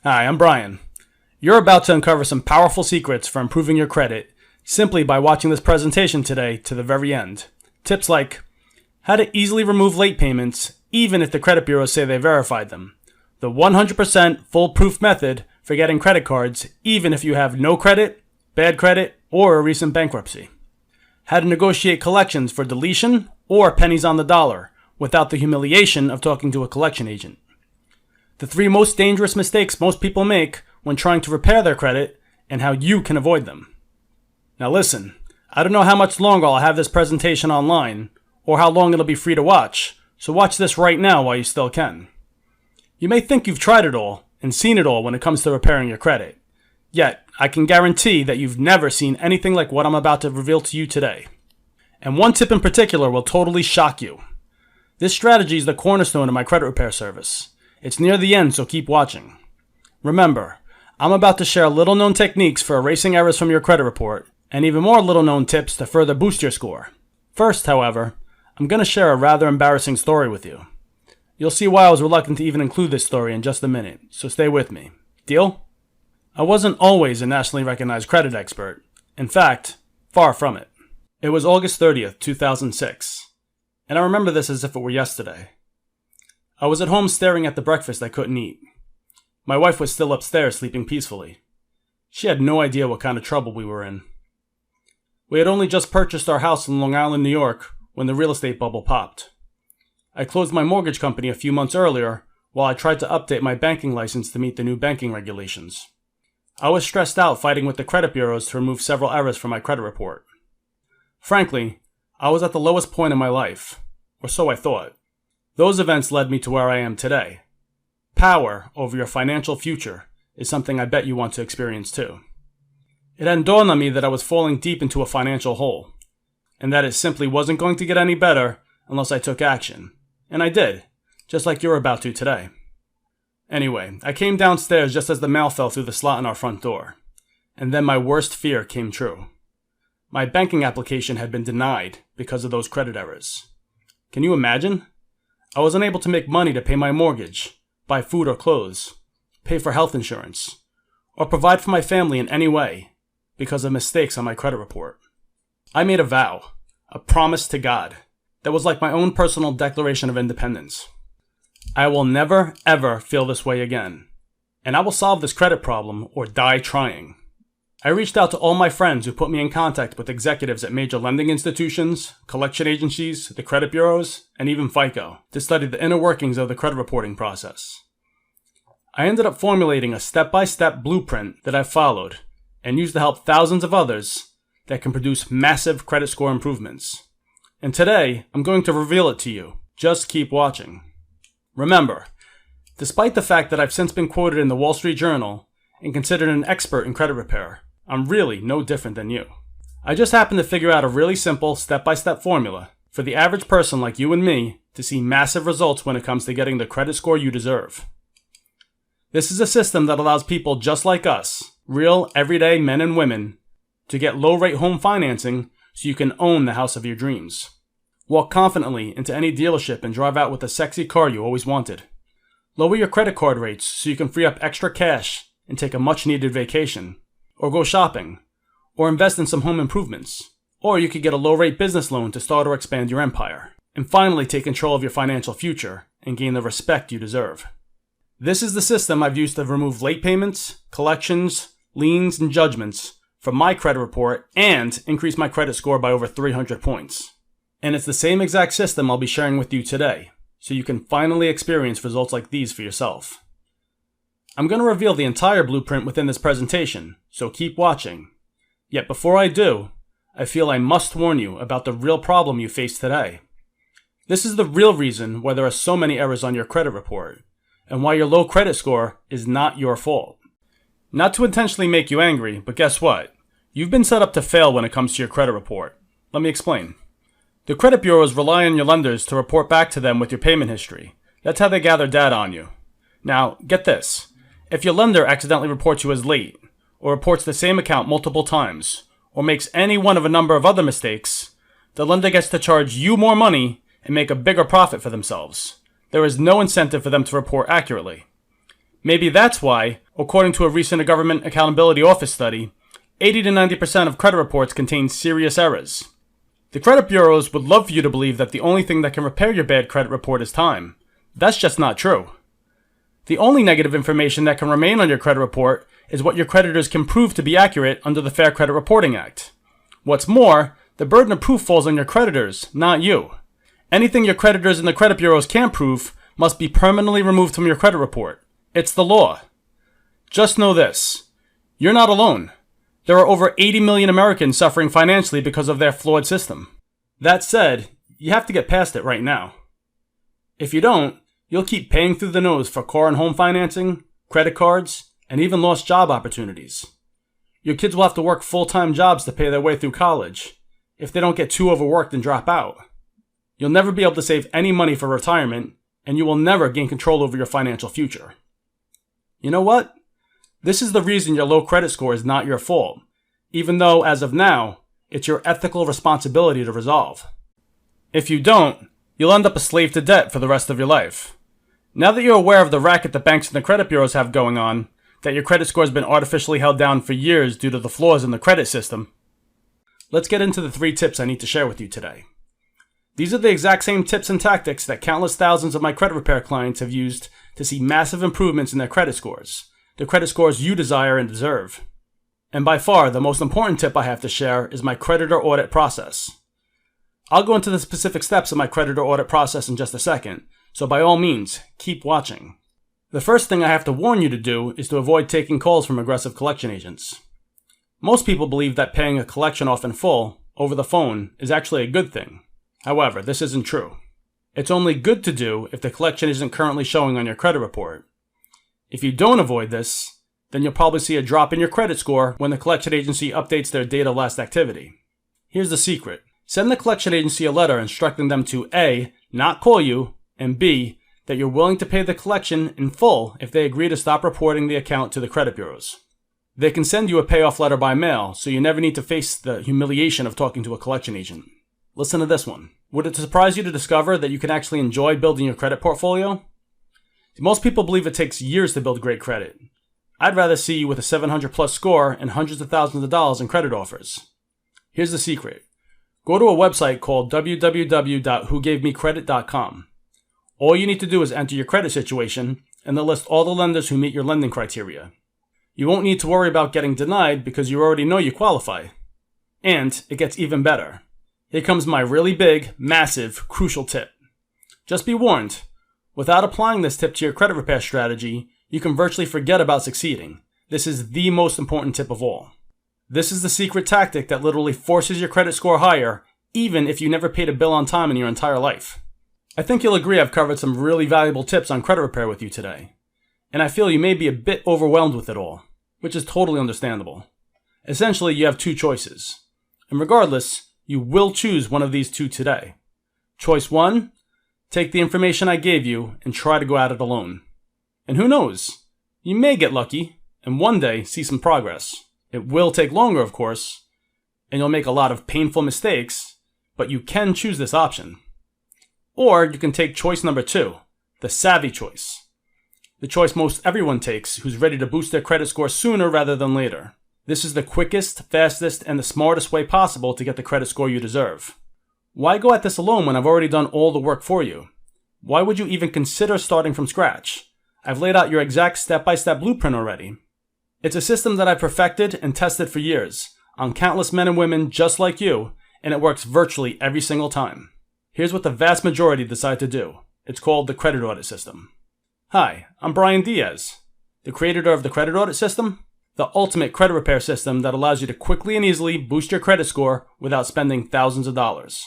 Hi, I'm Brian. You're about to uncover some powerful secrets for improving your credit simply by watching this presentation today to the very end. Tips like how to easily remove late payments even if the credit bureaus say they verified them. The 100% foolproof method for getting credit cards even if you have no credit, bad credit, or a recent bankruptcy. How to negotiate collections for deletion or pennies on the dollar without the humiliation of talking to a collection agent. The 3 most dangerous mistakes most people make when trying to repair their credit and how you can avoid them. Now listen, I don't know how much longer I'll have this presentation online or how long it'll be free to watch, so watch this right now while you still can. You may think you've tried it all and seen it all when it comes to repairing your credit. Yet, I can guarantee that you've never seen anything like what I'm about to reveal to you today. And one tip in particular will totally shock you. This strategy is the cornerstone of my credit repair service. It's near the end, so keep watching. Remember, I'm about to share little-known techniques for erasing errors from your credit report, and even more little-known tips to further boost your score. First, however, I'm going to share a rather embarrassing story with you. You'll see why I was reluctant to even include this story in just a minute, so stay with me. Deal? I wasn't always a nationally recognized credit expert. In fact, far from it. It was August 30th, 2006, and I remember this as if it were yesterday. I was at home staring at the breakfast I couldn't eat. My wife was still upstairs sleeping peacefully. She had no idea what kind of trouble we were in. We had only just purchased our house in Long Island, New York, when the real estate bubble popped. I closed my mortgage company a few months earlier while I tried to update my banking license to meet the new banking regulations. I was stressed out fighting with the credit bureaus to remove several errors from my credit report. Frankly, I was at the lowest point in my life, or so I thought. Those events led me to where I am today. Power over your financial future is something I bet you want to experience too. It had dawned on me that I was falling deep into a financial hole, and that it simply wasn't going to get any better unless I took action. And I did, just like you're about to today. Anyway, I came downstairs just as the mail fell through the slot in our front door, and then my worst fear came true. My banking application had been denied because of those credit errors. Can you imagine? I was unable to make money to pay my mortgage, buy food or clothes, pay for health insurance, or provide for my family in any way because of mistakes on my credit report. I made a vow, a promise to God, that was like my own personal declaration of independence. I will never, ever feel this way again, and I will solve this credit problem or die trying. I reached out to all my friends who put me in contact with executives at major lending institutions, collection agencies, the credit bureaus, and even FICO to study the inner workings of the credit reporting process. I ended up formulating a step-by-step blueprint that I've followed and used to help thousands of others that can produce massive credit score improvements. And today, I'm going to reveal it to you. Just keep watching. Remember, despite the fact that I've since been quoted in the Wall Street Journal and considered an expert in credit repair, I'm really no different than you. I just happen to figure out a really simple step-by-step formula for the average person like you and me to see massive results when it comes to getting the credit score you deserve. This is a system that allows people just like us, real everyday men and women, to get low-rate home financing so you can own the house of your dreams. Walk confidently into any dealership and drive out with the sexy car you always wanted. Lower your credit card rates so you can free up extra cash and take a much-needed vacation, or go shopping, or invest in some home improvements. Or you could get a low-rate business loan to start or expand your empire. And finally take control of your financial future and gain the respect you deserve. This is the system I've used to remove late payments, collections, liens, and judgments from my credit report and increase my credit score by over 300 points. And it's the same exact system I'll be sharing with you today, so you can finally experience results like these for yourself. I'm going to reveal the entire blueprint within this presentation, so keep watching. Yet before I do, I feel I must warn you about the real problem you face today. This is the real reason why there are so many errors on your credit report, and why your low credit score is not your fault. Not to intentionally make you angry, but guess what? You've been set up to fail when it comes to your credit report. Let me explain. The credit bureaus rely on your lenders to report back to them with your payment history. That's how they gather data on you. Now, get this. If your lender accidentally reports you as late, or reports the same account multiple times, or makes any one of a number of other mistakes, the lender gets to charge you more money and make a bigger profit for themselves. There is no incentive for them to report accurately. Maybe that's why, According to a recent Government Accountability Office study, 80 to 90% of credit reports contain serious errors. The credit bureaus would love for you to believe that the only thing that can repair your bad credit report is time. That's just not true. The only negative information that can remain on your credit report is what your creditors can prove to be accurate under the Fair Credit Reporting Act. What's more, the burden of proof falls on your creditors, not you. Anything your creditors and the credit bureaus can't prove must be permanently removed from your credit report. It's the law. Just know this. You're not alone. There are over 80 million Americans suffering financially because of their flawed system. That said, you have to get past it right now. If you don't, you'll keep paying through the nose for car and home financing, credit cards, and even lost job opportunities. Your kids will have to work full-time jobs to pay their way through college if they don't get too overworked and drop out. You'll never be able to save any money for retirement, and you will never gain control over your financial future. You know what? This is the reason your low credit score is not your fault, even though, as of now, it's your ethical responsibility to resolve. If you don't, you'll end up a slave to debt for the rest of your life. Now that you're aware of the racket the banks and the credit bureaus have going on, that your credit score has been artificially held down for years due to the flaws in the credit system, let's get into the 3 tips I need to share with you today. These are the exact same tips and tactics that countless thousands of my credit repair clients have used to see massive improvements in their credit scores, the credit scores you desire and deserve. And by far, the most important tip I have to share is my creditor audit process. I'll go into the specific steps of my creditor audit process in just a second, so by all means, keep watching. The first thing I have to warn you to do is to avoid taking calls from aggressive collection agents. Most people believe that paying a collection off in full, over the phone, is actually a good thing. However, this isn't true. It's only good to do if the collection isn't currently showing on your credit report. If you don't avoid this, then you'll probably see a drop in your credit score when the collection agency updates their date of last activity. Here's the secret. Send the collection agency a letter instructing them to A, not call you, and B, that you're willing to pay the collection in full if they agree to stop reporting the account to the credit bureaus. They can send you a payoff letter by mail, so you never need to face the humiliation of talking to a collection agent. Listen to this one. Would it surprise you to discover that you can actually enjoy building your credit portfolio? Most people believe it takes years to build great credit. I'd rather see you with a 700 plus score and hundreds of thousands of dollars in credit offers. Here's the secret. Go to a website called www.whogavemecredit.com. All you need to do is enter your credit situation, and they'll list all the lenders who meet your lending criteria. You won't need to worry about getting denied because you already know you qualify. And it gets even better. Here comes my really big, massive, crucial tip. Just be warned, without applying this tip to your credit repair strategy, you can virtually forget about succeeding. This is the most important tip of all. This is the secret tactic that literally forces your credit score higher, even if you never paid a bill on time in your entire life. I think you'll agree I've covered some really valuable tips on credit repair with you today. And I feel you may be a bit overwhelmed with it all, which is totally understandable. Essentially, you have 2 choices. And regardless, you will choose one of these 2 today. Choice 1, take the information I gave you and try to go at it alone. And who knows? You may get lucky and one day see some progress. It will take longer, of course, and you'll make a lot of painful mistakes, but you can choose this option. Or you can take choice number 2, the savvy choice. The choice most everyone takes who's ready to boost their credit score sooner rather than later. This is the quickest, fastest, and the smartest way possible to get the credit score you deserve. Why go at this alone when I've already done all the work for you? Why would you even consider starting from scratch? I've laid out your exact step-by-step blueprint already. It's a system that I've perfected and tested for years on countless men and women just like you, and it works virtually every single time. Here's what the vast majority decide to do. It's called the credit audit system. Hi, I'm Brian Diaz, the creator of the credit audit system, the ultimate credit repair system that allows you to quickly and easily boost your credit score without spending thousands of dollars.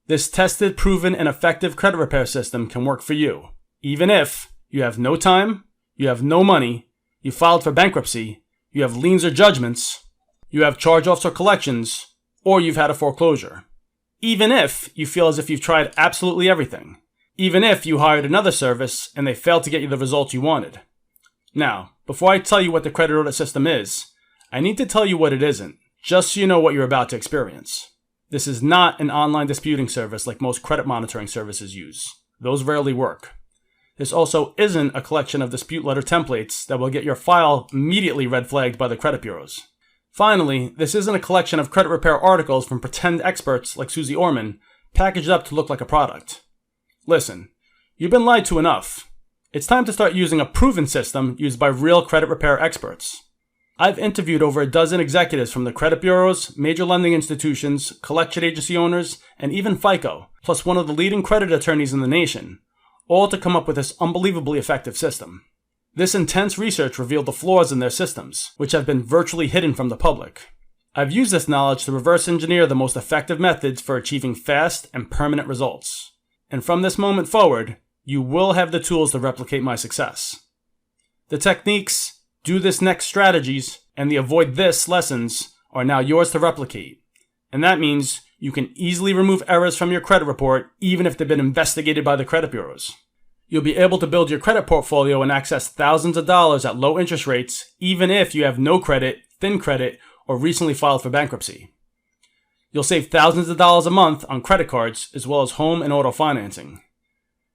This tested, proven, and effective credit repair system can work for you, even if you have no time, you have no money, you filed for bankruptcy, you have liens or judgments, you have charge-offs or collections, or you've had a foreclosure. Even if you feel as if you've tried absolutely everything. Even if you hired another service and they failed to get you the results you wanted. Now, before I tell you what the credit audit system is, I need to tell you what it isn't, just so you know what you're about to experience. This is not an online disputing service like most credit monitoring services use. Those rarely work. This also isn't a collection of dispute letter templates that will get your file immediately red flagged by the credit bureaus. Finally, this isn't a collection of credit repair articles from pretend experts like Susie Orman, packaged up to look like a product. Listen, you've been lied to enough. It's time to start using a proven system used by real credit repair experts. I've interviewed over a dozen executives from the credit bureaus, major lending institutions, collection agency owners, and even FICO, plus one of the leading credit attorneys in the nation, all to come up with this unbelievably effective system. This intense research revealed the flaws in their systems, which have been virtually hidden from the public. I've used this knowledge to reverse engineer the most effective methods for achieving fast and permanent results. And from this moment forward, you will have the tools to replicate my success. The techniques, do this next strategies, and the avoid this lessons are now yours to replicate. And that means you can easily remove errors from your credit report even if they've been investigated by the credit bureaus. You'll be able to build your credit portfolio and access thousands of dollars at low interest rates even if you have no credit, thin credit, or recently filed for bankruptcy. You'll save thousands of dollars a month on credit cards as well as home and auto financing.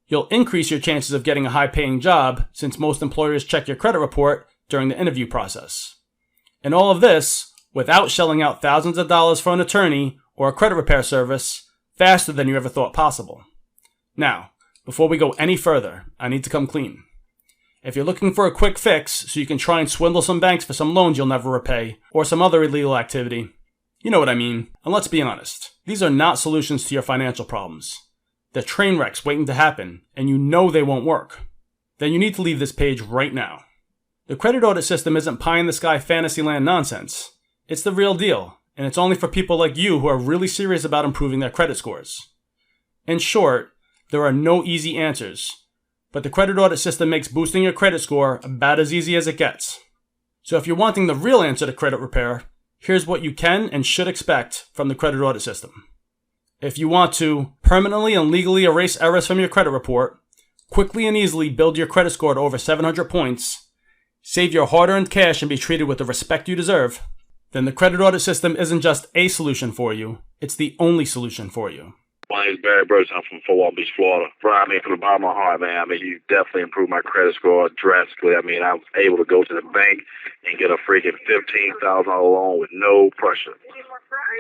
You'll increase your chances of getting a high-paying job since most employers check your credit report during the interview process. And all of this without shelling out thousands of dollars for an attorney or a credit repair service faster than you ever thought possible. Now, before we go any further, I need to come clean. If you're looking for a quick fix so you can try and swindle some banks for some loans you'll never repay or some other illegal activity, you know what I mean. And let's be honest, these are not solutions to your financial problems. They're train wrecks waiting to happen, and you know they won't work. Then you need to leave this page right now. The credit audit system isn't pie-in-the-sky fantasyland nonsense. It's the real deal, and it's only for people like you who are really serious about improving their credit scores. In short, there are no easy answers, but the credit audit system makes boosting your credit score about as easy as it gets. So if you're wanting the real answer to credit repair, here's what you can and should expect from the credit audit system. If you want to permanently and legally erase errors from your credit report, quickly and easily build your credit score to over 700 points, save your hard-earned cash and be treated with the respect you deserve, then the credit audit system isn't just a solution for you, it's the only solution for you. My name is Barry Burris. I'm from Fort Walton Beach, Florida. Brian, from the bottom of my heart, man, you definitely improved my credit score drastically. I was able to go to the bank and get a freaking $15,000 loan with no pressure.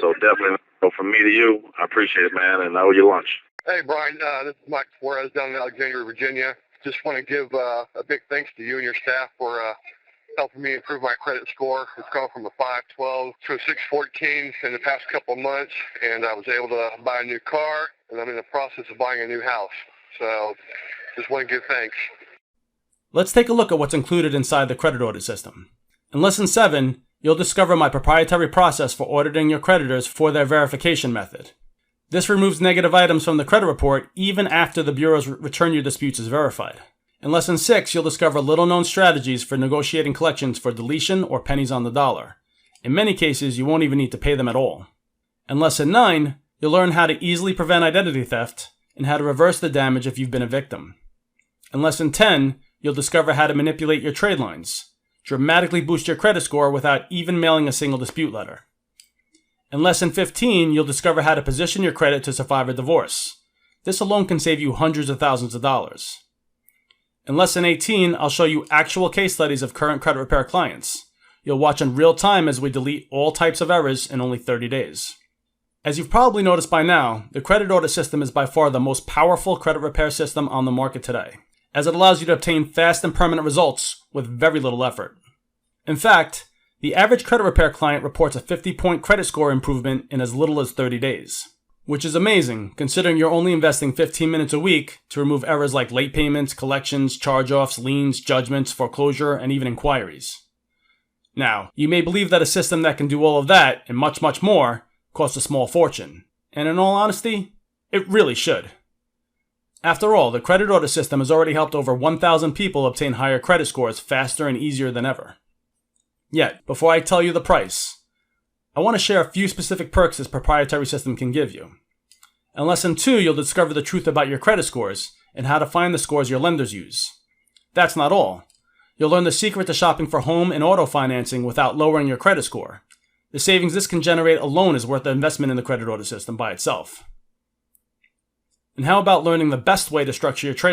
So definitely, from me to you, I appreciate it, man, and I owe you lunch. Hey, Brian, this is Mike Suarez down in Alexandria, Virginia. Just want to give a big thanks to you and your staff for helping me improve my credit score. It's gone from a 512 to a 614 in the past couple of months, and I was able to buy a new car, and I'm in the process of buying a new house. So just want to give thanks. Let's take a look at what's included inside the credit audit system. In Lesson 7, you'll discover my proprietary process for auditing your creditors for their verification method. This removes negative items from the credit report even after the bureau's return your disputes is verified. In Lesson 6, you'll discover little-known strategies for negotiating collections for deletion or pennies on the dollar. In many cases, you won't even need to pay them at all. In Lesson 9, you'll learn how to easily prevent identity theft and how to reverse the damage if you've been a victim. In Lesson 10, you'll discover how to manipulate your trade lines, dramatically boost your credit score without even mailing a single dispute letter. In Lesson 15, you'll discover how to position your credit to survive a divorce. This alone can save you hundreds of thousands of dollars. In Lesson 18, I'll show you actual case studies of current credit repair clients. You'll watch in real time as we delete all types of errors in only 30 days. As you've probably noticed by now, the credit audit system is by far the most powerful credit repair system on the market today, as it allows you to obtain fast and permanent results with very little effort. In fact, the average credit repair client reports a 50-point credit score improvement in as little as 30 days, which is amazing considering you're only investing 15 minutes a week to remove errors like late payments, collections, charge-offs, liens, judgments, foreclosure, and even inquiries. Now, you may believe that a system that can do all of that and much, much more costs a small fortune, and in all honesty, it really should. After all, the credit audit system has already helped over 1,000 people obtain higher credit scores faster and easier than ever. Yet, before I tell you the price, I want to share a few specific perks this proprietary system can give you. In Lesson 2, you'll discover the truth about your credit scores and how to find the scores your lenders use. That's not all. You'll learn the secret to shopping for home and auto financing without lowering your credit score. The savings this can generate alone is worth the investment in the credit audit system by itself. And how about learning the best way to structure your trade